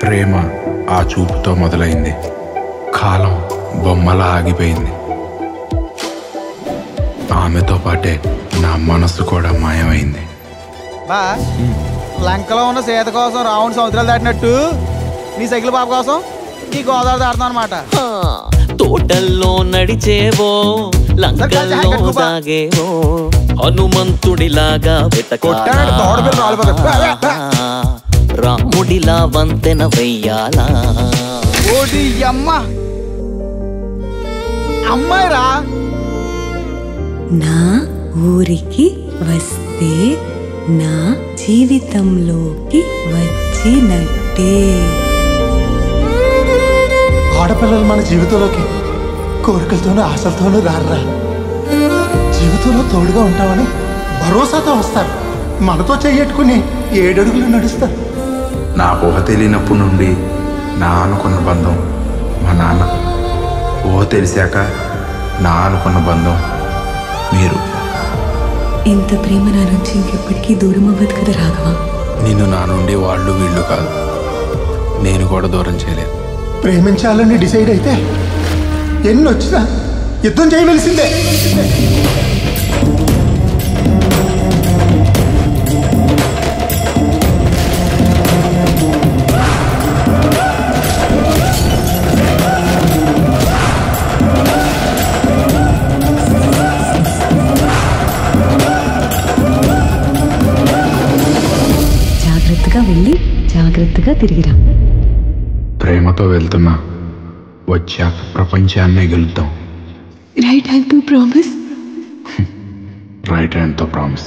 ప్రేమ ఆ చూపుతో మొదలైంది. కాలం బొమ్మలా ఆగిపోయింది. ఆమెతో పాటే నా మనసు కూడా మాయమైంది. బా లంకలో ఉన్న సీత కోసం రావణ్ సముద్రాలు దాటినట్టు నీ సైకిల్ బాబు కోసం నీ గోదావరి దాడుతాం అనమాట. తోటల్లో నడిచేవో, లంకల్లో దాగేవో, హనుమంతుడిలాగా రాముడిలా వంతెన వెయ్యాలా. ఓడి అమ్మాయిరా నా ఊరికి వస్తే నా జీవితంలోకి వచ్చినట్టే. ఆడపిల్లలు మన జీవితంలోకి కోరికలతోనూ ఆశలతోనూ రారా. జీవితంలో తోడుగా ఉంటామని భరోసాతో వస్తారు. మనతో చెయ్యట్టుకుని 7 అడుగులు నడుస్తారు. నా ఊహ తెలియనప్పటి నుండి నా అనుకున్న బంధం మా నాన్న. ఊహ తెలిసాక నా అనుకున్న బంధం మీరు. ఇంత ప్రేమ నా నుంచి ఇంకెప్పటికీ దూరం అవ్వదు కదా రాఘవ. నిన్ను నా నుండి వాళ్ళు వీళ్ళు కాదు, నేను కూడా దూరం చేయలేదు. ప్రేమించాలని డిసైడ్ అయితే ఎన్ని వచ్చినా యుద్ధం చేయవలసిందే. జాగ్రత్తగా వెళ్ళి జాగ్రత్తగా తిరిగిరా. ప్రేమతో వెళ్తున్నా, వచ్చాక ప్రపంచాన్నే గెలుద్దాం. Right hand to promise. Right హ్యాండ్తో ప్రామిస్.